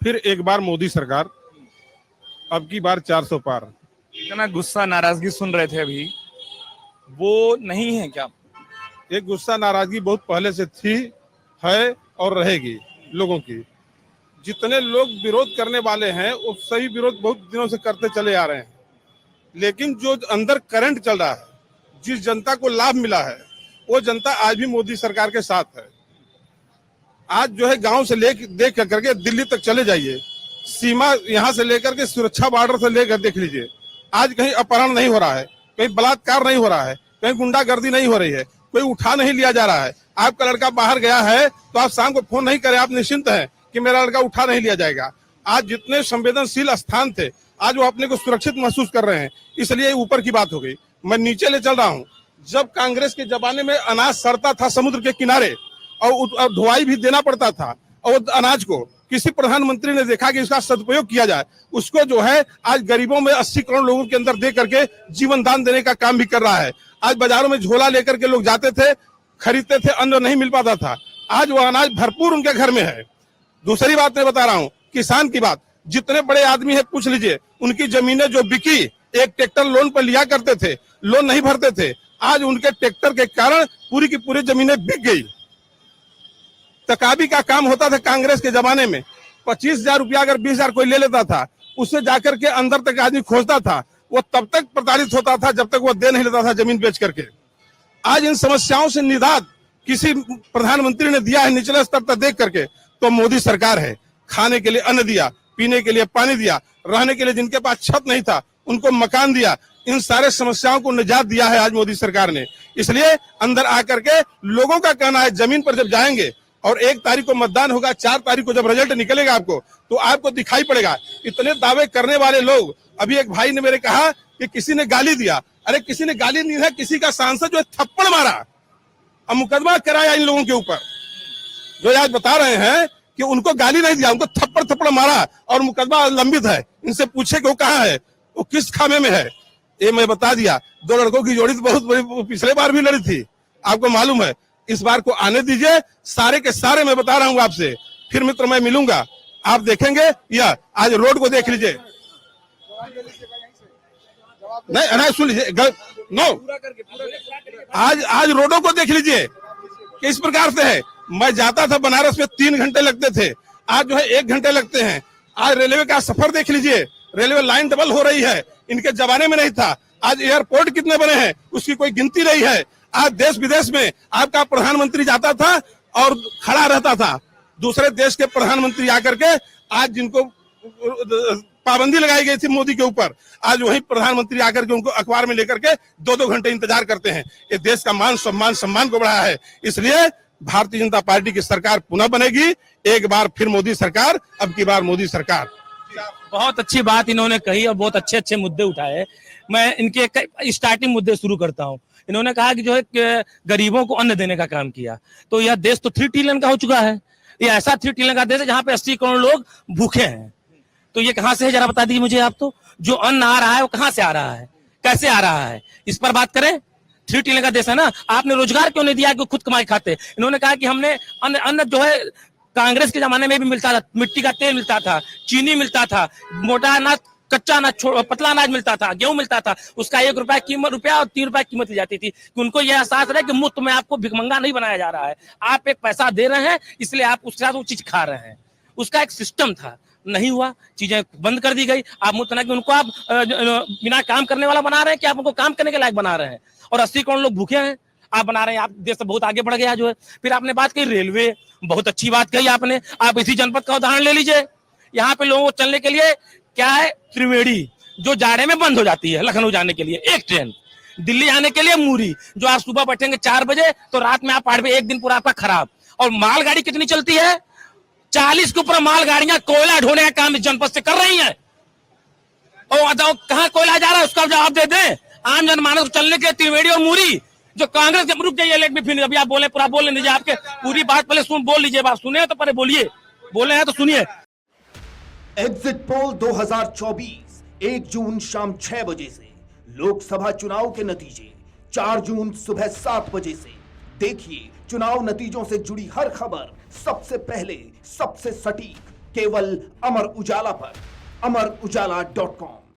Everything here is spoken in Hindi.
फिर एक बार मोदी सरकार, अब की बार 400 पार। इतना गुस्सा नाराजगी सुन रहे थे अभी, वो नहीं है क्या? ये गुस्सा नाराजगी बहुत पहले से थी, है और रहेगी लोगों की। जितने लोग विरोध करने वाले हैं वो सही विरोध बहुत दिनों से करते चले आ रहे हैं, लेकिन जो अंदर करंट चल रहा है, जिस जनता को लाभ मिला है, वो जनता आज भी मोदी सरकार के साथ है। आज जो है गांव से देख करके दिल्ली तक चले जाइए, सीमा यहाँ से लेकर के सुरक्षा बॉर्डर से लेकर देख लीजिए, आज कहीं अपहरण नहीं हो रहा है, कहीं बलात्कार नहीं हो रहा है, कहीं गुंडागर्दी नहीं हो रही है, कोई उठा नहीं लिया जा रहा है। आपका लड़का बाहर गया है तो आप शाम को फोन नहीं करें, आप निश्चिंत हैं कि मेरा लड़का उठा नहीं लिया जाएगा। आज जितने संवेदनशील स्थान थे, आज वो अपने को सुरक्षित महसूस कर रहे हैं, इसलिए ऊपर की बात हो गई। मैं नीचे ले चल रहा हूँ। जब कांग्रेस के जमाने में अनाज सड़ता था समुद्र के किनारे और ढुलाई भी देना पड़ता था, और अनाज को किसी प्रधानमंत्री ने देखा कि इसका सदुपयोग किया जाए, उसको जो है आज गरीबों में 80 करोड़ लोगों के अंदर दे करके जीवन दान देने का काम भी कर रहा है। आज बाजारों में झोला लेकर के लोग जाते थे, खरीदते थे, अन्न नहीं मिल पाता था, आज वो अनाज भरपूर उनके घर में है। दूसरी बात मैं बता रहा हूँ, किसान की बात, जितने बड़े आदमी है पूछ लीजिए, उनकी जमीनें जो बिकी, एक ट्रैक्टर लोन पर लिया करते थे, लोन नहीं भरते थे, आज उनके ट्रैक्टर के कारण पूरी की पूरी जमीनें बिक गई। तकाबी का काम होता था कांग्रेस के जमाने में, 25,000 रुपया अगर 20,000 कोई ले लेता था, उससे जाकर के अंदर तक आदमी खोजता था, वो तब तक प्रताड़ित होता था जब तक वो दे नहीं लेता था जमीन बेच करके। आज इन समस्याओं से निदान किसी प्रधानमंत्री ने दिया है निचले स्तर तक देख करके, तो मोदी सरकार है। खाने के लिए अन्न दिया, पीने के लिए पानी दिया, रहने के लिए जिनके पास छत नहीं था उनको मकान दिया, इन सारे समस्याओं को निजात दिया है आज मोदी सरकार ने। इसलिए अंदर आकर के लोगों का कहना है, जमीन पर जब जाएंगे और 1 तारीख को मतदान होगा, 4 तारीख को जब रिजल्ट निकलेगा आपको, तो आपको दिखाई पड़ेगा। इतने दावे करने वाले लोग, अभी एक भाई ने मेरे कहा कि किसी ने गाली दिया, अरे किसी ने गाली नहीं है, किसी का सांसद जो है थप्पड़ मारा और मुकदमा कराया इन लोगों के ऊपर, जो आज बता रहे हैं कि उनको गाली नहीं दिया, उनको थप्पड़ मारा और मुकदमा लंबित है। इनसे पूछे कि वो कहाँ है, वो किस खामे में है। ये मैं बता दिया, 2 लड़कों की जोड़ी तो बहुत बड़ी पिछले बार भी लड़ी थी, आपको मालूम है। इस बार को आने दीजिए, सारे के सारे मैं बता रहा हूँ आपसे। फिर मित्र मैं मिलूंगा, आप देखेंगे। या आज रोड को देख लीजिए, नहीं सुन लीजिए, नो, आज रोडों को देख लीजिए किस प्रकार से है। मैं जाता था बनारस में 3 घंटे लगते थे, आज जो है 1 घंटे लगते हैं। आज रेलवे का सफर देख लीजिए, रेलवे लाइन डबल हो रही है, इनके जमाने में नहीं था। आज एयरपोर्ट कितने बने हैं उसकी कोई गिनती नहीं है। आज देश विदेश में आपका प्रधानमंत्री जाता था और खड़ा रहता था, दूसरे देश के प्रधानमंत्री आकर के, आज जिनको पाबंदी लगाई गई थी मोदी के ऊपर, आज वही प्रधानमंत्री आकर के उनको अखबार में लेकर के 2-2 घंटे इंतजार करते हैं। ये देश का मान सम्मान को बढ़ाया है। इसलिए भारतीय जनता पार्टी की सरकार पुनः बनेगी, एक बार फिर मोदी सरकार, अब की बार मोदी सरकार। बहुत अच्छी बात इन्होंने कही और बहुत अच्छे अच्छे मुद्दे उठाए। मैं इनके स्टार्टिंग मुद्दे शुरू करता हूँ। इन्होंने कहा कि जो है गरीबों को अन्न देने का काम किया, तो यह देश तो 3 ट्रिलियन का हो चुका है। ये ऐसा 3 ट्रिलियन का देश है जहाँ पे 80 करोड़ लोग भूखे हैं। तो ये कहाँ से है, जरा बता दीजिए मुझे आप। तो जो अन्न आ रहा है वो कहाँ से आ रहा है, कैसे आ रहा है, इस पर बात करें। 3 ट्रिलियन का देश है ना, आपने रोजगार क्यों नहीं दिया कि खुद कमाई खाते। इन्होंने कहा कि हमने अन्न जो है कांग्रेस के जमाने में भी मिलता था, मिट्टी का तेल मिलता था, चीनी मिलता था, मोटा अनाज, कच्चा अनाज, पतला अनाज मिलता था, गेहूं मिलता था, उसका 1 रुपया और 3 रुपया कीमत ली जाती थी। कि उनको यह एहसास रहे कि मुफ्त में आपको भिखमंगा नहीं बनाया जा रहा है, आप एक पैसा दे रहे हैं, इसलिए आप उसके साथ वो चीज खा रहे हैं। उसका एक सिस्टम था, नहीं हुआ, चीजें बंद कर दी गई। आप मुझे कि उनको आप बिना काम करने वाला बना रहे हैं कि आप उनको काम करने के लायक बना रहे हैं। और 80 करोड़ लोग भूखे हैं, आप बना रहे हैं। आप देश से बहुत आगे बढ़ गया जो है। फिर आपने बात कही रेलवे, बहुत अच्छी बात कही आपने। आप इसी जनपद का उदाहरण ले लीजिए, यहाँ पे लोगों को चलने के लिए क्या है, त्रिवेणी, जो जाड़े में बंद हो जाती है लखनऊ जाने के लिए एक ट्रेन, दिल्ली आने के लिए मूरी, जो आप सुबह बैठेंगे 4 बजे तो रात में आप 8 बजे, एक दिन पूरा आपका खराब। और मालगाड़ी कितनी चलती है, 40 के ऊपर मालगाड़ियां कोयला ढोने का काम इस जनपद से कर रही है। और कहाँ कोयला जा रहा है उसका जवाब दे दें। आम जनमानस चलने के लिए त्रिवेणी और मूरी, जो कांग्रेस के, रुक जाइए, लेट में फिर अभी आप बोले, पूरा बोल लीजिए, आपके पूरी बात पहले बोल लीजिए, बात सुने तो पहले बोलिए, बोले हैं तो सुनिए। एग्जिट पोल 2024 1 जून शाम 6 बजे से, लोकसभा चुनाव के नतीजे 4 जून सुबह 7 बजे से। देखिए चुनाव नतीजों से जुड़ी हर खबर सबसे पहले, सबसे सटीक, केवल अमर उजाला पर, अमरउजाला.com।